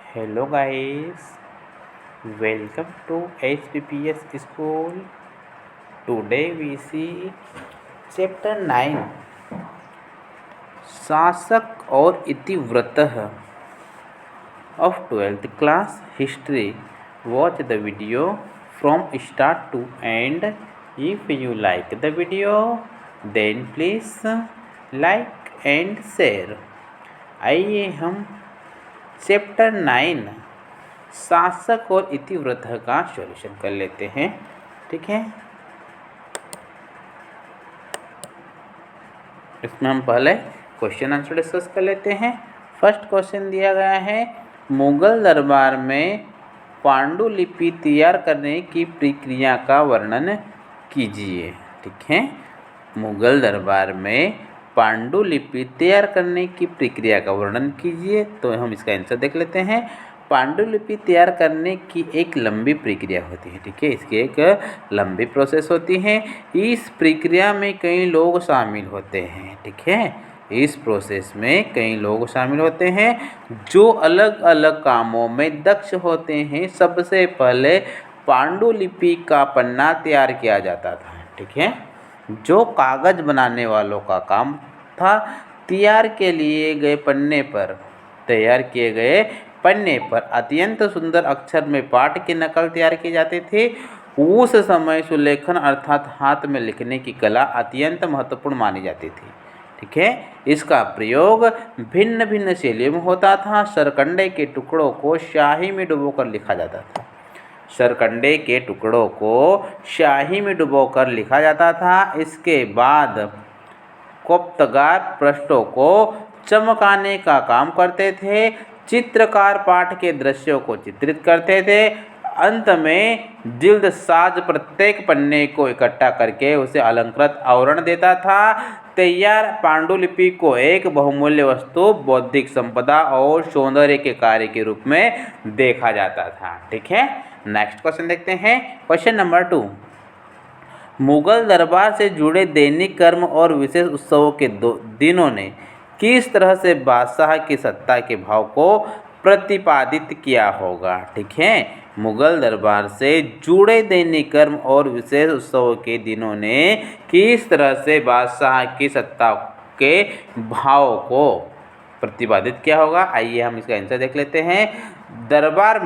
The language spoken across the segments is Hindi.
Hello guys, welcome to HPPS School. Today we see chapter 9 शासक और इतिवृत्त of 12th class history. Watch the video from start to end. If you like the video, then please like and share. आइए हम चैप्टर 9 शासक और इतिवृत्त का सॉल्यूशन कर लेते हैं। ठीक है, इसमें हम पहले क्वेश्चन आंसर डिस्कस कर लेते हैं। फर्स्ट क्वेश्चन दिया गया है, मुगल दरबार में पांडुलिपि तैयार करने की प्रक्रिया का वर्णन कीजिए। ठीक है, मुगल दरबार में पांडुलिपि तैयार करने की प्रक्रिया का वर्णन कीजिए। तो हम इसका आंसर देख लेते हैं। पांडुलिपि तैयार करने की एक लंबी प्रक्रिया होती है। ठीक है, इसकी एक लंबी प्रोसेस होती है। इस प्रक्रिया में कई लोग शामिल होते हैं। ठीक है, इस प्रोसेस में कई लोग शामिल होते हैं जो अलग अलग कामों में दक्ष होते हैं। सबसे पहले पांडुलिपि का पन्ना तैयार किया जाता था। ठीक है, जो कागज बनाने वालों का काम था। तैयार किए गए पन्ने पर अत्यंत सुंदर अक्षर में पाठ की नकल तैयार की जाती थी। उस समय सुलेखन अर्थात हाथ में लिखने की कला अत्यंत महत्वपूर्ण मानी जाती थी। ठीक है, इसका प्रयोग भिन्न भिन्न शैलियों में होता था। सरकंडे के टुकड़ों को स्याही में डुबोकर लिखा जाता था। सरकंडे के टुकड़ों को स्याही में डुबोकर लिखा जाता था। इसके बाद कोप्तगार पृष्ठों को चमकाने का काम करते थे। चित्रकार पाठ के दृश्यों को चित्रित करते थे। अंत में जिल्द साज प्रत्येक पन्ने को इकट्ठा करके उसे अलंकृत आवरण देता था। तैयार पांडुलिपि को एक बहुमूल्य वस्तु, बौद्धिक संपदा और सौंदर्य के कार्य के रूप में देखा जाता था। ठीक है, नेक्स्ट क्वेश्चन देखते हैं। क्वेश्चन नंबर 2, मुगल दरबार से जुड़े दैनिक कर्म और विशेष उत्सवों के दिनों ने किस तरह से बादशाह की सत्ता के भाव को प्रतिपादित किया होगा। ठीक है, मुगल दरबार से जुड़े दैनिक कर्म और विशेष उत्सवों के दिनों ने किस तरह से बादशाह की सत्ता के भाव को प्रतिपादित किया होगा। आइए हम इसका आंसर देख लेते हैं। दरबार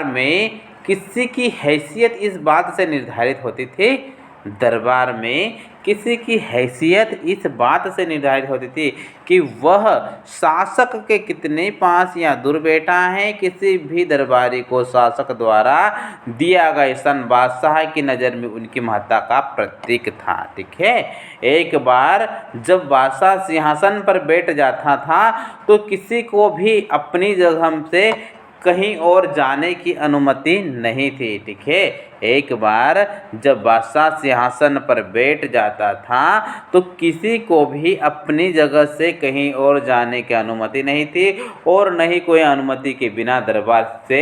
में किसी की हैसियत इस बात से निर्धारित होती थी। दरबार में किसी की हैसियत इस बात से निर्धारित होती थी कि वह शासक के कितने पास या दूर बैठा है। किसी भी दरबारी को शासक द्वारा दिया गया स्थान बादशाह की नज़र में उनकी महत्ता का प्रतीक था। ठीक है, एक बार जब बादशाह सिंहासन पर बैठ जाता था तो किसी को भी अपनी जगह से कहीं और जाने की अनुमति नहीं थी। ठीक है, एक बार जब बादशाह सिंहासन पर बैठ जाता था तो किसी को भी अपनी जगह से कहीं और जाने की अनुमति नहीं थी और न ही कोई अनुमति के बिना दरबार से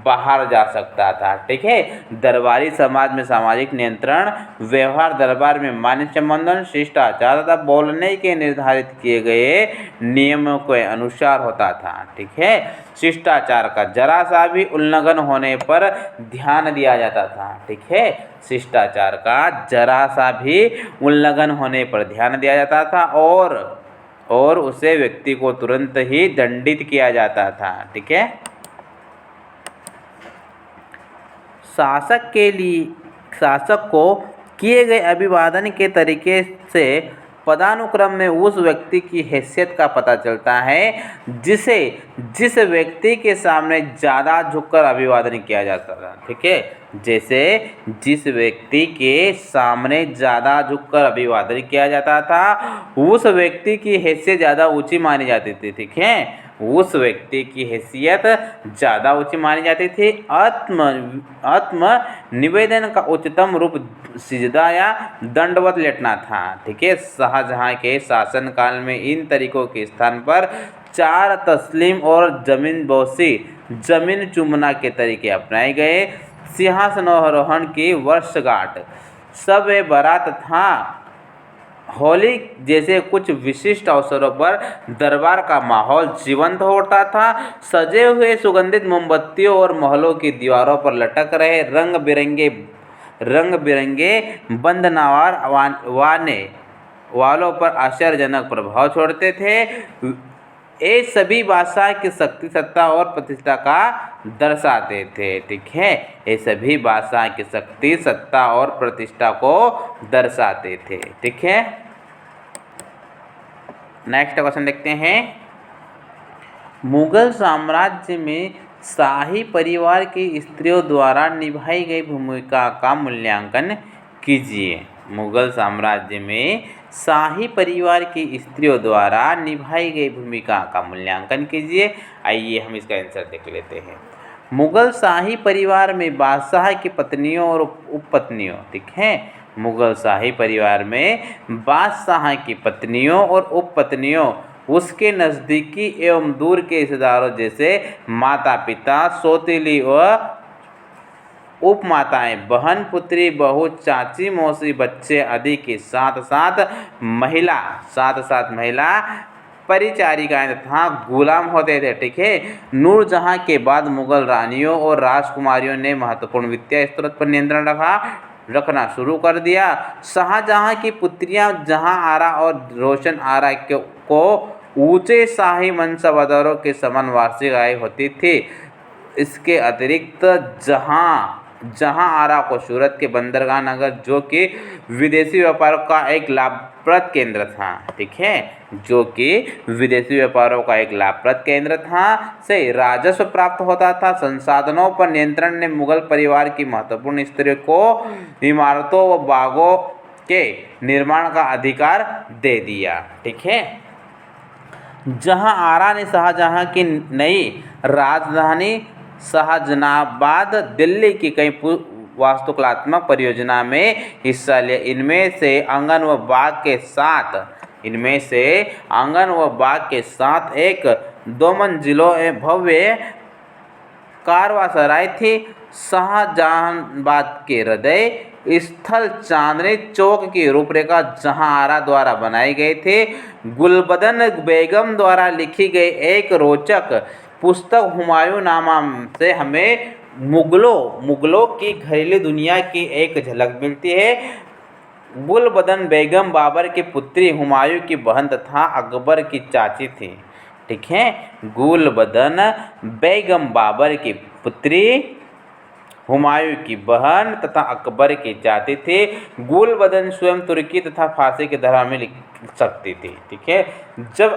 बाहर जा सकता था। ठीक है, दरबारी समाज में सामाजिक नियंत्रण, व्यवहार दरबार में मान संबंधन, शिष्टाचार तथा बोलने के निर्धारित किए गए नियमों के अनुसार होता था। ठीक है, शिष्टाचार का जरा सा भी उल्लंघन होने पर ध्यान दिया जाता था। ठीक है, शिष्टाचार का जरा सा भी उल्लंघन होने पर ध्यान दिया जाता था और उसे व्यक्ति को तुरंत ही दंडित किया जाता था। ठीक है, शासक को किए गए अभिवादन के तरीके से पदानुक्रम में उस व्यक्ति की हैसियत का पता चलता है जिस व्यक्ति के सामने ज़्यादा झुककर अभिवादन किया जाता था। ठीक है, जैसे जिस व्यक्ति के सामने ज़्यादा झुककर अभिवादन किया जाता था उस व्यक्ति की हैसियत ज़्यादा ऊंची मानी जाती थी। ठीक है, उस व्यक्ति की हैसियत ज़्यादा ऊंची मानी जाती थी। आत्म निवेदन का उच्चतम रूप सिजदा या दंडवत लेटना था। ठीक है, शाहजहां के शासनकाल में इन तरीकों के स्थान पर 4 तस्लीम और जमीनबोसी, जमीन चूमना के तरीके अपनाए गए। सिंहासनारोहण की वर्षगांठ शब-ए-बारात था होली जैसे कुछ विशिष्ट अवसरों पर दरबार का माहौल जीवंत होता था। सजे हुए सुगंधित मोमबत्तियों और महलों की दीवारों पर लटक रहे रंग बिरंगे बंदनावार वाने वालों पर आश्चर्यजनक प्रभाव छोड़ते थे। ये सभी बादशाह की शक्ति, सत्ता और प्रतिष्ठा का दर्शाते थे। ठीक है, ये सभी बादशाह की शक्ति, सत्ता और प्रतिष्ठा को दर्शाते थे। ठीक है, नेक्स्ट क्वेश्चन देखते हैं। मुगल साम्राज्य में शाही परिवार की स्त्रियों द्वारा निभाई गई भूमिका का मूल्यांकन कीजिए। मुगल साम्राज्य में शाही परिवार की स्त्रियों द्वारा निभाई गई भूमिका का मूल्यांकन कीजिए। आइए हम इसका आंसर देख लेते हैं। मुगल शाही परिवार में बादशाह की पत्नियों और उपपत्नियों, ठीक है, मुगल शाही परिवार में बादशाह की पत्नियों और उपपत्नियों, उसके नज़दीकी एवं दूर के रिश्तेदारों जैसे माता पिता, सौतेली व उपमाताएं, बहन, पुत्री, बहू, चाची, मौसी, बच्चे आदि के साथ साथ महिला परिचारिकाएं तथा गुलाम होते थे। ठीक है, नूरजहां के बाद मुगल रानियों और राजकुमारियों ने महत्वपूर्ण वित्तीय स्रोत पर नियंत्रण रखना शुरू कर दिया। शाहजहां की पुत्रियां जहां आरा और रोशन आरा को ऊंचे शाही मनसबदारों के समान वार्षिक आय होती थी। इसके अतिरिक्त जहां आरा को सूरत के बंदरगाह नगर, जो कि विदेशी व्यापार का एक लाभप्रद केंद्र था, ठीक है, जो कि विदेशी व्यापारों का एक लाभप्रद केंद्र था, से राजस्व प्राप्त होता था। संसाधनों पर नियंत्रण ने मुगल परिवार की महत्वपूर्ण स्त्रियों को इमारतों व बागों के निर्माण का अधिकार दे दिया। ठीक है, जहां आरा ने शाहजहां की नई राजधानी शाहजहानाबाद, दिल्ली की कई वास्तुकलात्मक परियोजना में हिस्सा लिया। इनमें से आंगन व बाग के साथ एक 2 मंजिलों भव्य कारवां थी। शाहजहानाबाद के हृदय स्थल चांदनी चौक की रूपरेखा जहां आरा द्वारा बनाई गई थी। गुलबदन बेगम द्वारा लिखी गई एक रोचक पुस्तक हुमायूंनामा से हमें मुगलों की घरेलू दुनिया की एक झलक मिलती है। गुलबदन बेगम बाबर की पुत्री, हुमायूं की बहन तथा अकबर की चाची थी। ठीक है, गुलबदन बेगम बाबर की पुत्री, हुमायूं की बहन तथा अकबर की चाची थी। गुलबदन स्वयं तुर्की तथा फारसी की धारा में लिख सकती थी। ठीक है, जब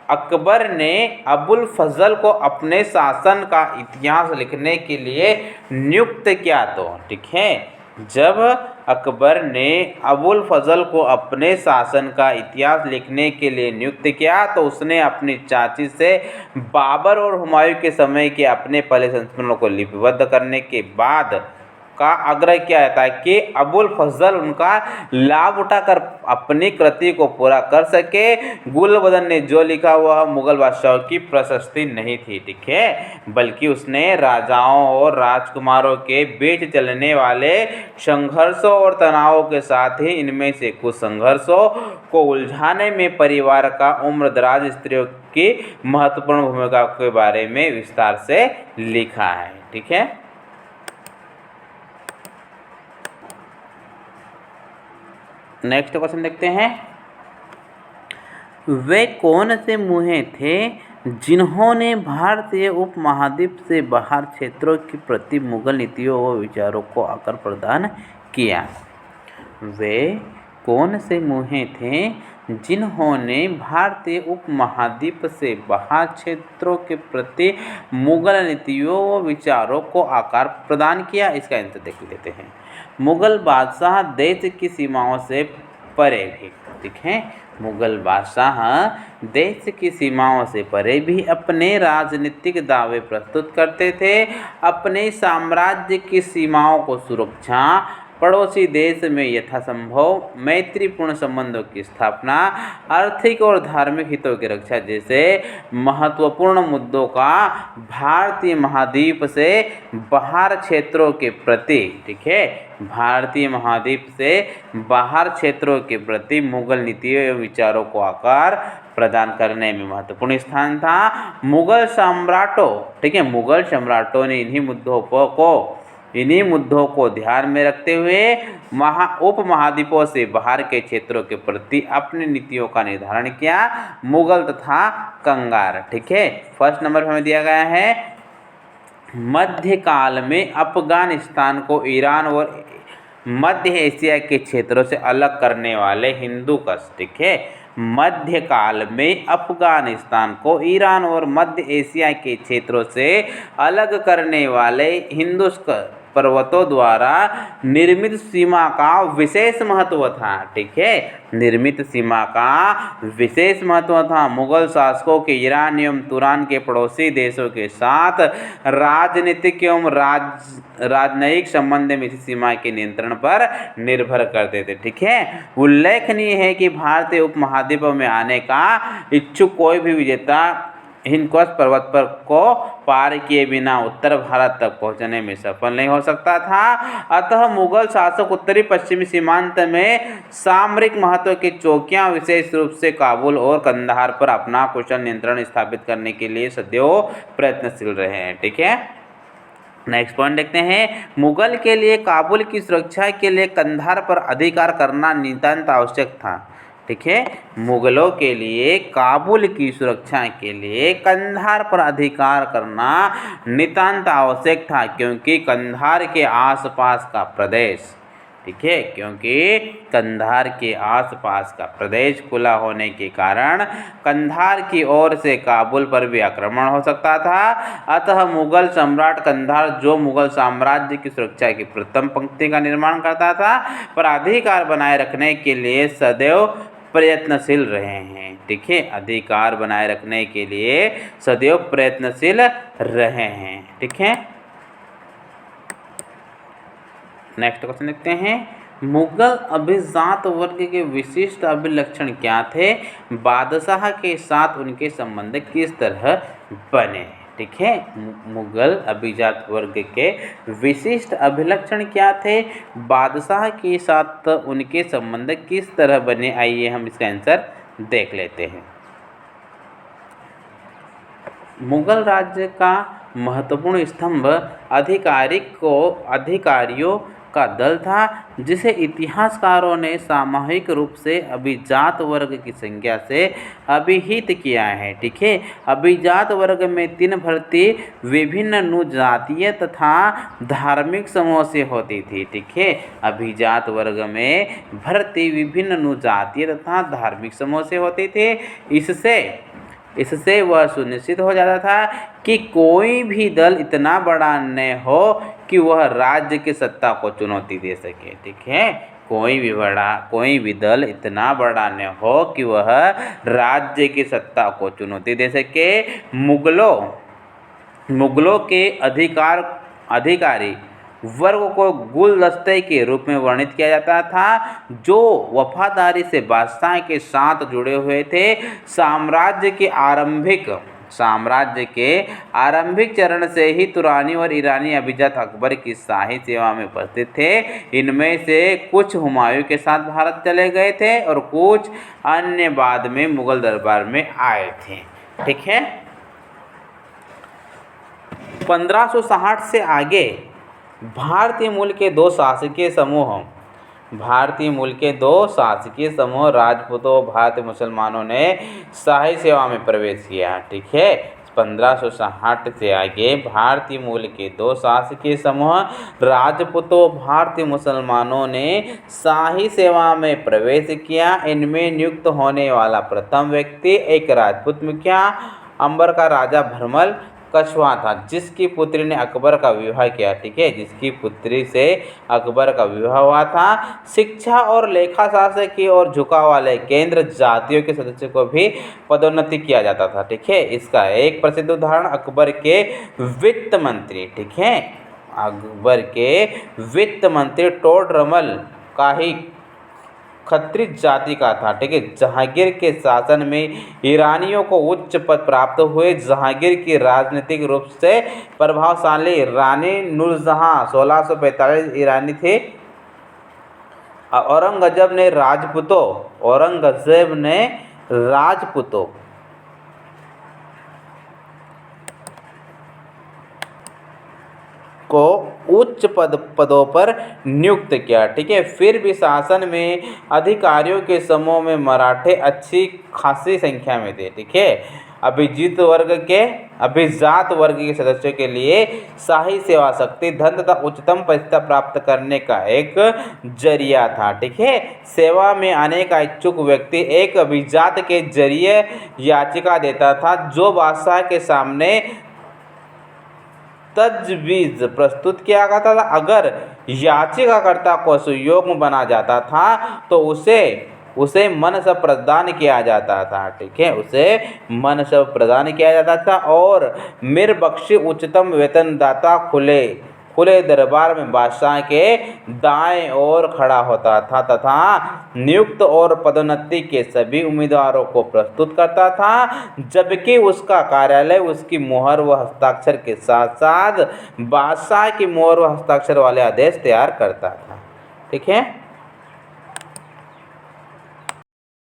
अकबर ने अबुल फजल को अपने शासन का इतिहास लिखने के लिए नियुक्त किया तो, ठीक है, जब अकबर ने अबुल फजल को अपने शासन का इतिहास लिखने के लिए नियुक्त किया तो उसने अपनी चाची से बाबर और हुमायूं के समय के अपने पहले संस्मरणों को लिपिबद्ध करने के बाद का आग्रह किया ताकि अबुल फजल उनका लाभ उठाकर अपनी कृति को पूरा कर सके। गुलबदन ने जो लिखा वह मुगल बादशाहों की प्रशस्ति नहीं थी, ठीक है, बल्कि उसने राजाओं और राजकुमारों के बीच चलने वाले संघर्षों और तनावों के साथ ही इनमें से कुछ संघर्षों को उलझाने में परिवार का उम्रदराज स्त्रियों की महत्वपूर्ण भूमिका के बारे में विस्तार से लिखा है। ठीक है, नेक्स्ट क्वेश्चन देखते हैं। वे कौन से मुहे थे जिन्होंने भारतीय उपमहाद्वीप से बाहर क्षेत्रों के प्रति मुगल नीतियों व विचारों को आकार प्रदान किया? वे कौन से मुहे थे जिन्होंने भारतीय उपमहाद्वीप से बाहर क्षेत्रों के प्रति मुगल नीतियों व विचारों को आकार प्रदान किया? इसका आंसर देख लेते हैं। मुगल बादशाह देश की सीमाओं से परे भी, ठीक है, मुगल बादशाह देश की सीमाओं से परे भी अपने राजनीतिक दावे प्रस्तुत करते थे। अपने साम्राज्य की सीमाओं को सुरक्षा पड़ोसी देश में यथासंभव मैत्रीपूर्ण संबंधों की स्थापना, आर्थिक और धार्मिक हितों की रक्षा जैसे महत्वपूर्ण मुद्दों का भारतीय महाद्वीप से बाहर क्षेत्रों के प्रति, ठीक है, भारतीय महाद्वीप से बाहर क्षेत्रों के प्रति मुगल नीतियों एवं विचारों को आकार प्रदान करने में महत्वपूर्ण स्थान था। मुगल सम्राटों, ठीक है, मुगल सम्राटों ने इन्हीं मुद्दों को ध्यान में रखते हुए उपमहाद्वीपों से बाहर के क्षेत्रों के प्रति अपनी नीतियों का निर्धारण किया। मुगल तथा कंगार, ठीक है। फर्स्ट नंबर पर हमें दिया गया है मध्यकाल में अफगानिस्तान को ईरान और मध्य एशिया के क्षेत्रों से अलग करने वाले हिंदूकुश, ठीक है, मध्यकाल में अफगानिस्तान को ईरान और मध्य एशिया के क्षेत्रों से अलग करने वाले हिंदूकुश पर्वतों द्वारा निर्मित सीमा का विशेष महत्व था, ठीक है, निर्मित सीमा का विशेष महत्व था। मुगल शासकों के ईरान एवं तुरान के पड़ोसी देशों के साथ राजनीतिक एवं राजनयिक संबंध में इस सीमा के नियंत्रण पर निर्भर करते थे, ठीक है। उल्लेखनीय है कि भारतीय उपमहाद्वीप में आने का इच्छुक कोई भी विजेता हिंदकुश पर्वत पर को पार किए बिना उत्तर भारत तक पहुंचने में सफल नहीं हो सकता था। अतः मुगल शासक उत्तरी पश्चिमी सीमांत में सामरिक महत्व की चौकियां विशेष रूप से काबुल और कंधार पर अपना कुशल नियंत्रण स्थापित करने के लिए सदैव प्रयत्नशील रहे हैं, ठीक है। नेक्स्ट पॉइंट देखते हैं, मुगल के लिए काबुल की सुरक्षा के लिए कंधार पर अधिकार करना नितांत आवश्यक था, ठीक है। मुगलों के लिए काबुल की सुरक्षा के लिए कंधार पर अधिकार करना नितांत आवश्यक था, क्योंकि कंधार के आसपास का प्रदेश, ठीक है, क्योंकि कंधार के आसपास का प्रदेश खुला होने के कारण कंधार की ओर से काबुल पर भी आक्रमण हो सकता था। अतः मुगल सम्राट कंधार, जो मुगल साम्राज्य की सुरक्षा की प्रथम पंक्ति का निर्माण करता था, पर अधिकार बनाए रखने के लिए सदैव प्रयत्नशील रहे हैं, ठीक है, अधिकार बनाए रखने के लिए सदैव प्रयत्नशील रहे हैं, ठीक है। नेक्स्ट क्वेश्चन देखते हैं, मुगल अभिजात वर्ग के विशिष्ट अभिलक्षण क्या थे? बादशाह के साथ उनके संबंध किस तरह बने? ठीक है, मुगल अभिजात वर्ग के विशिष्ट अभिलक्षण क्या थे? बादशाह के साथ उनके संबंध किस तरह बने? आइए हम इसका आंसर देख लेते हैं। मुगल राज्य का महत्वपूर्ण स्तंभ अधिकारियों का दल था, जिसे इतिहासकारों ने सामूहिक रूप से अभिजात वर्ग की संज्ञा से अभिहित किया है। ठीक है, अभिजात वर्ग में 3 भर्ती विभिन्न नुजातीय तथा धार्मिक समूह से होती थी। ठीक है, अभिजात वर्ग में भर्ती विभिन्न नुजातीय तथा धार्मिक समूह से होती थे। इससे वह सुनिश्चित हो जाता था कि कोई भी दल इतना बड़ा न हो कि वह राज्य की सत्ता को चुनौती दे सके। ठीक है, कोई भी दल इतना बड़ा न हो कि वह राज्य की सत्ता को चुनौती दे सके। मुगलों के अधिकारी वर्ग को गुलदस्ते के रूप में वर्णित किया जाता था, जो वफादारी से बादशाह के साथ जुड़े हुए थे। साम्राज्य के आरंभिक चरण से ही तुरानी और ईरानी अभिजात अकबर की शाही सेवा में उपस्थित थे। इनमें से कुछ हुमायूं के साथ भारत चले गए थे और कुछ अन्य बाद में मुगल दरबार में आए थे। ठीक है, 1560 से आगे भारतीय मूल के दो शासकीय समूह राजपूतों और भारतीय मुसलमानों ने शाही सेवा में प्रवेश किया। ठीक है, 1560 से आगे भारतीय मूल के 2 शासकीय समूह राजपूतों और भारतीय मुसलमानों ने शाही सेवा में प्रवेश किया। इनमें नियुक्त होने वाला प्रथम व्यक्ति एक राजपूत मुखिया अंबर का राजा भरमल कछवा था, जिसकी पुत्री ने अकबर का विवाह किया। ठीक है, जिसकी पुत्री से अकबर का विवाह हुआ था। शिक्षा और लेखा शास्त्र की ओर झुकाव वाले केंद्र जातियों के सदस्यों को भी पदोन्नति किया जाता था। ठीक है, इसका एक प्रसिद्ध उदाहरण अकबर के वित्त मंत्री, ठीक है, अकबर के वित्त मंत्री टोडरमल का ही खत्रिज जाति का था। ठीक है। जहांगीर के शासन में ईरानियों को उच्च पद प्राप्त हुए। जहांगीर की राजनीतिक रूप से प्रभावशाली रानी नूरजहां 1645 ईरानी थी। औरंगजेब ने राजपूतों को उच्च पदों पर नियुक्त किया। ठीक है। फिर भी शासन में अधिकारियों के समूह में मराठे अच्छी खासी संख्या में थे। ठीक है। अभिजात वर्ग के सदस्यों के लिए शाही सेवा शक्ति धन तथा उच्चतम प्रतिष्ठा प्राप्त करने का एक जरिया था। ठीक है। सेवा में आने का इच्छुक व्यक्ति एक अभिजात के जरिए याचिका देता था, जो बादशाह के सामने तजवीज़ प्रस्तुत किया जाता था। अगर याचिकाकर्ता को सुयोग्य बना जाता था तो उसे मनसब प्रदान किया जाता था। ठीक है। उसे मनसब प्रदान किया जाता था और मीर बख्शी उच्चतम वेतनदाता खुले दरबार में बादशाह के दाएं ओर खड़ा होता था तथा नियुक्त और पदोन्नति के सभी उम्मीदवारों को प्रस्तुत करता था, जबकि उसका कार्यालय उसकी मुहर व हस्ताक्षर के साथ साथ बादशाह की मुहर व हस्ताक्षर वाले आदेश तैयार करता था। ठीक है।